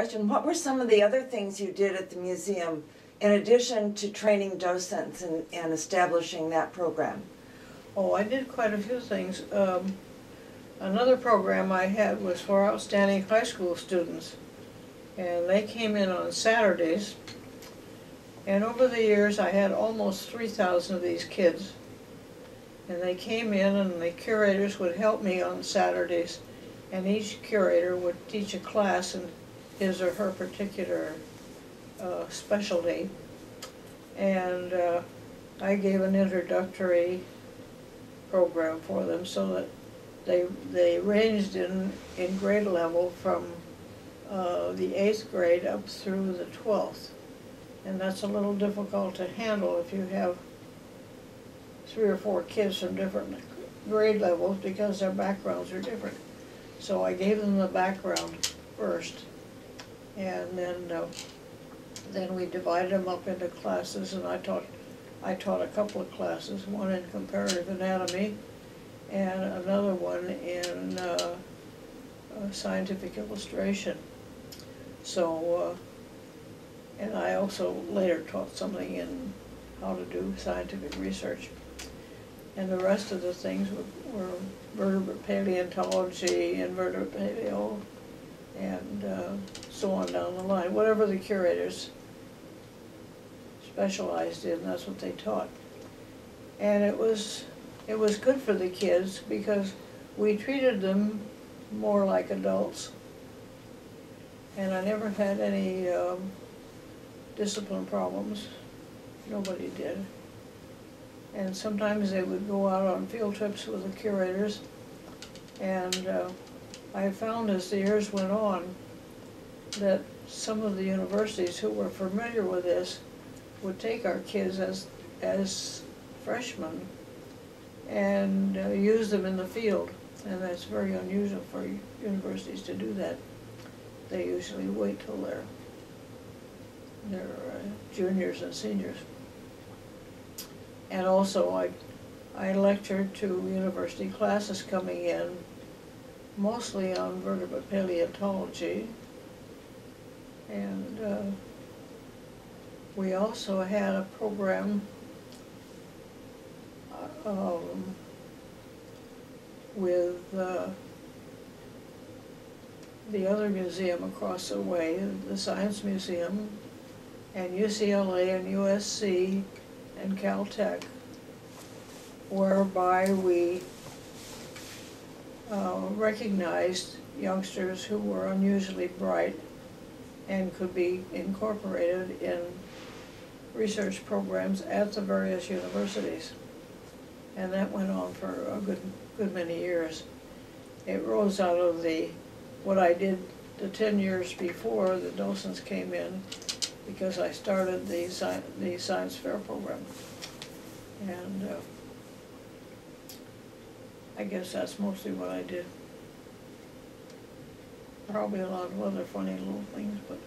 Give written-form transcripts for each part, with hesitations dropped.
question. What were some of the other things you did at the museum in addition to training docents and establishing that program? Oh, I did quite a few things. Another program I had was for outstanding high school students, and they came in on Saturdays. And over the years, I had almost 3,000 of these kids. And they came in, and the curators would help me on Saturdays, and each curator would teach a class in his or her particular specialty. And I gave an introductory program for them so that they ranged in grade level from the 8th grade up through the 12th. And that's a little difficult to handle if you have 3 or 4 kids from different grade levels because their backgrounds are different. So I gave them the background first, and then we divided them up into classes, and I taught a couple of classes, one in comparative anatomy and another one in scientific illustration. So, and I also later taught something in how to do scientific research. And the rest of the things were vertebrate paleontology, invertebrate paleo, and so on down the line. Whatever the curators specialized in, that's what they taught. And it was good for the kids because we treated them more like adults. And I never had any discipline problems. Nobody did. And sometimes they would go out on field trips with the curators. And I found as the years went on that some of the universities who were familiar with this would take our kids as freshmen and use them in the field. And that's very unusual for universities to do that. They usually wait till they're juniors and seniors. And also I lectured to university classes coming in, mostly on vertebrate paleontology. And we also had a program with the other museum across the way, the Science Museum, and UCLA and USC and Caltech, whereby we recognized youngsters who were unusually bright and could be incorporated in research programs at the various universities. And that went on for a good many years. It rose out of what I did the 10 years before the docents came in, because I started the science fair program. And I guess that's mostly what I did. Probably a lot of other funny little things, but.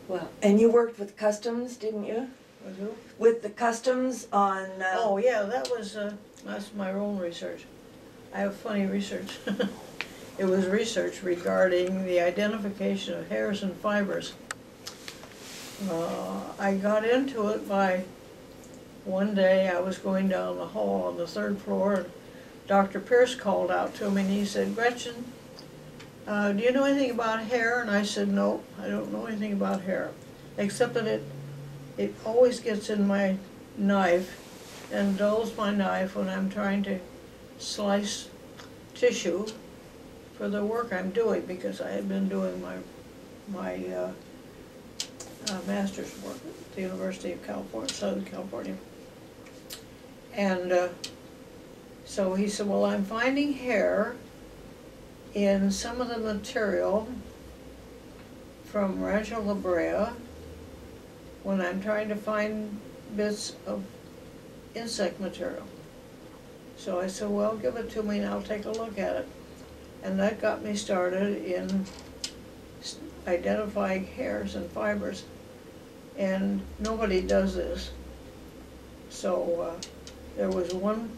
Well, and you worked with customs, didn't you? With who? With the customs on... Oh yeah, that's my own research. I have funny research. It was research regarding the identification of hairs and fibers. I got into it by one day I was going down the hall on the 3rd floor, and Dr. Pierce called out to me and he said, "Gretchen, do you know anything about hair?" And I said, "No, I don't know anything about hair, except that it always gets in my knife and dulls my knife when I'm trying to slice tissue for the work I'm doing," because I had been doing my master's work at the University of California, Southern California. And so he said, "Well, I'm finding hair in some of the material from Rancho La Brea when I'm trying to find bits of insect material." So I said, "Well, give it to me and I'll take a look at it." And that got me started in identifying hairs and fibers. And nobody does this. So there was one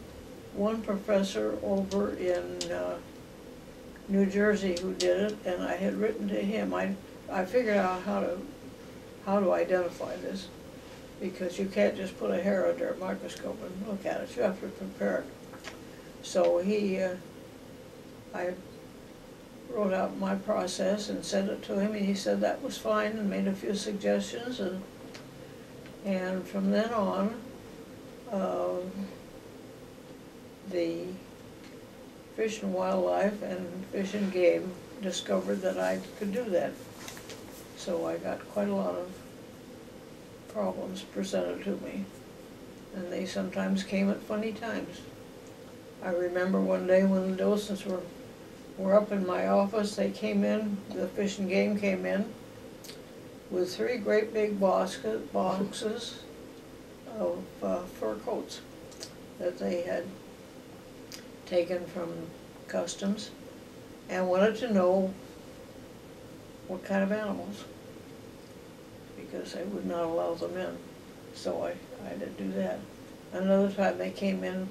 professor over in New Jersey who did it, and I had written to him. I figured out how to identify this, because you can't just put a hair under a microscope and look at it, you have to compare it. So I wrote out my process and sent it to him, and he said that was fine and made a few suggestions, and from then on, the Fish and Wildlife and Fish and Game discovered that I could do that. So I got quite a lot of problems presented to me, and they sometimes came at funny times. I remember one day when the docents were up in my office, they came in, the Fish and Game came in with 3 great big boxes of fur coats that they had taken from customs, and wanted to know what kind of animals, because they would not allow them in. So I had to do that. Another time they came in,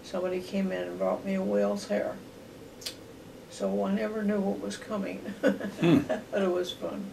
somebody came in and brought me a whale's hair. So I never knew what was coming, but it was fun.